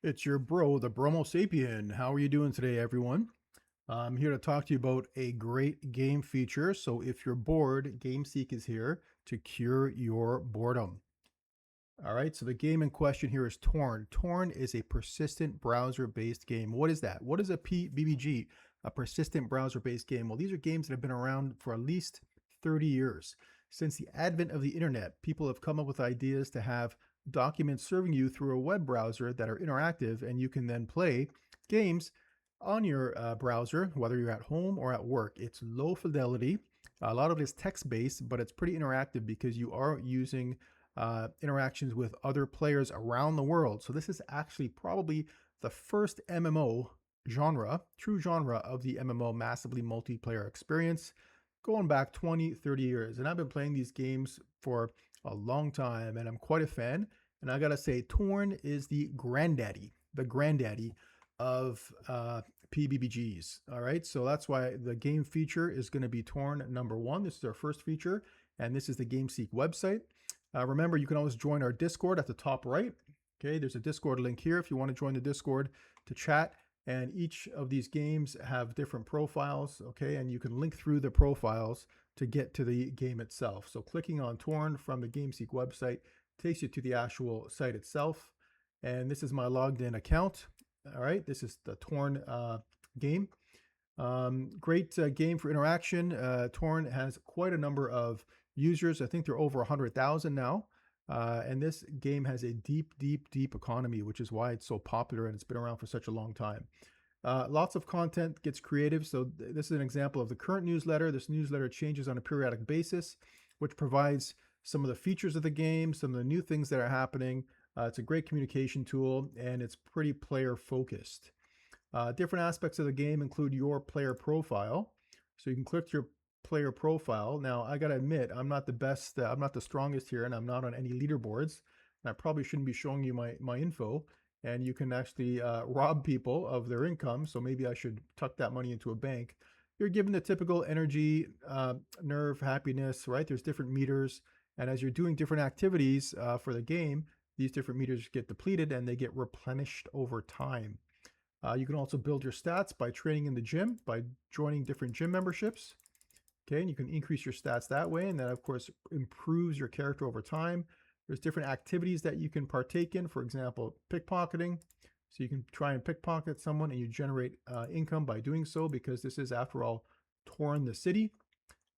It's your bro, the Bromo Sapien. How are you doing today, everyone? I'm here to talk to you about a great game feature. So if you're bored, Gameseek is here to cure your boredom. All right, so the game in question here is Torn. Torn is a persistent browser-based game. What is that? What is a PBBG? A persistent browser-based game. Well, these are games that have been around for at least 30 years. Since the advent of the internet, people have come up with ideas to have documents serving you through a web browser that are interactive, and you can then play games on your browser, whether you're at home or at work. It's low fidelity. A lot of it is text-based, but it's pretty interactive because you are using interactions with other players around the world. So this is actually probably the first MMO genre, true genre of the MMO massively multiplayer experience, going back 20, 30 years. And I've been playing these games for a long time, and I'm quite a fan. And I gotta say, Torn is the granddaddy of PBBGs. All right, so that's why the game feature is going to be Torn #1. This is our first feature, and this is the Gameseek website. Remember, you can always join our Discord at the top right. Okay, there's a Discord link here if you want to join the Discord to chat. And each of these games have different profiles, okay? And you can link through the profiles to get to the game itself. So clicking on Torn from the Gameseek website takes you to the actual site itself. And this is my logged in account. All right, this is the Torn game. Great game for interaction. Torn has quite a number of users. I think they're over 100,000 now. And this game has a deep economy, which is why it's so popular and it's been around for such a long time. Lots of content gets creative. So this is an example of the current newsletter. This newsletter changes on a periodic basis, which provides some of the features of the game, some of the new things that are happening. It's a great communication tool, and it's pretty player focused. Different aspects of the game include your player profile. So you can click your player profile. Now, I got to admit, I'm not the best, I'm not the strongest here, and I'm not on any leaderboards. And I probably shouldn't be showing you my info. And you can actually rob people of their income. So maybe I should tuck that money into a bank. You're given the typical energy, nerve, happiness, right? There's different meters. And as you're doing different activities for the game, these different meters get depleted and they get replenished over time. You can also build your stats by training in the gym, by joining different gym memberships. Okay, and you can increase your stats that way, and that of course improves your character over time. There's different activities that you can partake in, for example, pickpocketing. So you can try and pickpocket someone and you generate income by doing so, because this is, after all, Torn the city,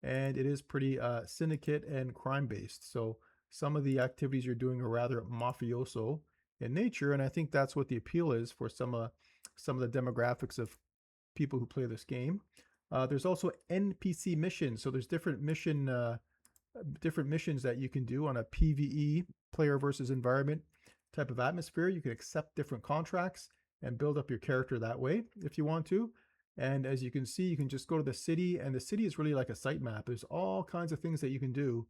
and it is pretty syndicate and crime based. So some of the activities you're doing are rather mafioso in nature, and I think that's what the appeal is for some of the demographics of people who play this game. There's also NPC missions. So there's different missions that you can do on a PvE, player versus environment type of atmosphere. You can accept different contracts and build up your character that way if you want to. And as you can see, you can just go to the city, and the city is really like a sitemap. There's all kinds of things that you can do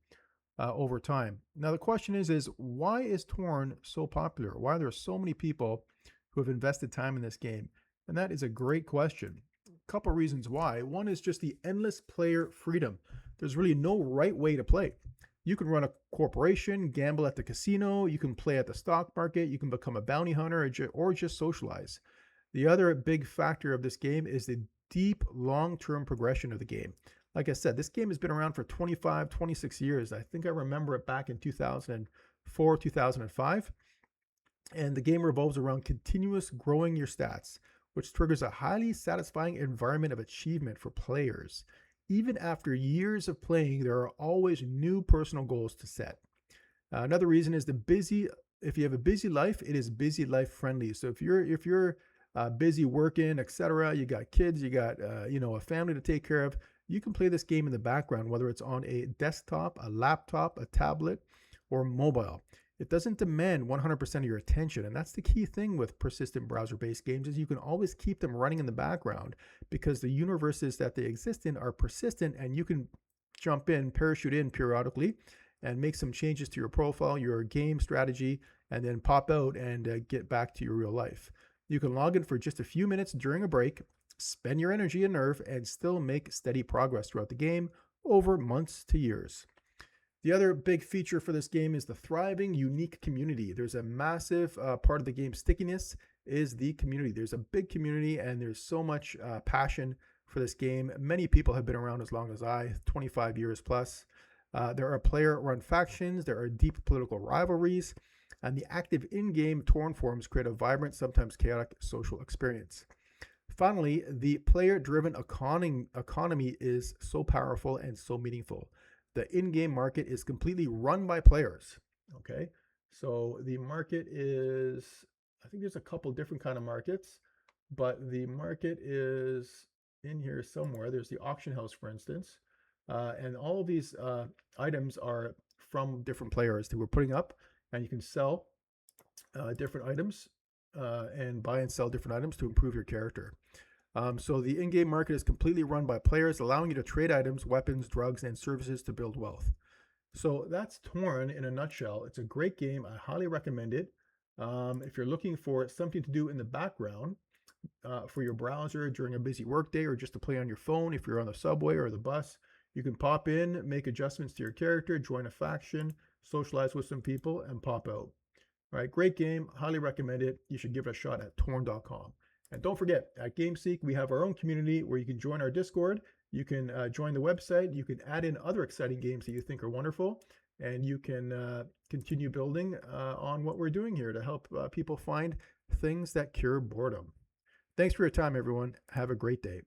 over time. Now the question is why is Torn so popular? Why are there so many people who have invested time in this game? And that is a great question. A couple reasons why. One is just the endless player freedom. There's really no right way to play. You can run a corporation, gamble at the casino, you can play at the stock market, you can become a bounty hunter, or just socialize. The other big factor of this game is the deep long-term progression of the game. Like I said, this game has been around for 25, 26 years. I think I remember it back in 2004, 2005. And the game revolves around continuous growing your stats, which triggers a highly satisfying environment of achievement for players. Even after years of playing, there are always new personal goals to set. Another reason is if you have a busy life, it is busy life friendly. So if you're busy working, etc., you got kids, you got a family to take care of, you can play this game in the background, whether it's on a desktop, a laptop, a tablet, or mobile. It doesn't demand 100% of your attention, and that's the key thing with persistent browser-based games, is you can always keep them running in the background because the universes that they exist in are persistent, and you can jump in, parachute in periodically, and make some changes to your profile, your game strategy, and then pop out and get back to your real life. You can log in for just a few minutes during a break, spend your energy and nerve, and still make steady progress throughout the game over months to years. The other big feature for this game is the thriving, unique community. There's a massive part of the game's stickiness is the community. There's a big community and there's so much passion for this game. Many people have been around as long as I, 25 years plus. There are player-run factions, there are deep political rivalries, and the active in-game torn forums create a vibrant, sometimes chaotic social experience. Finally, the player-driven economy is so powerful and so meaningful. The in-game market is completely run by players. Okay, so the market is, I think there's a couple different kind of markets, but the market is in here somewhere. There's the auction house, for instance, and all of these items are from different players that we're putting up, and you can sell different items and buy and sell different items to improve your character. So the in-game market is completely run by players, allowing you to trade items, weapons, drugs, and services to build wealth. So that's Torn in a nutshell. It's a great game. I highly recommend it. If you're looking for something to do in the background for your browser during a busy workday, or just to play on your phone if you're on the subway or the bus, you can pop in, make adjustments to your character, join a faction, socialize with some people, and pop out. All right, great game. Highly recommend it. You should give it a shot at torn.com. And don't forget, at Gameseek, we have our own community where you can join our Discord. You can join the website. You can add in other exciting games that you think are wonderful. And you can continue building on what we're doing here to help people find things that cure boredom. Thanks for your time, everyone. Have a great day.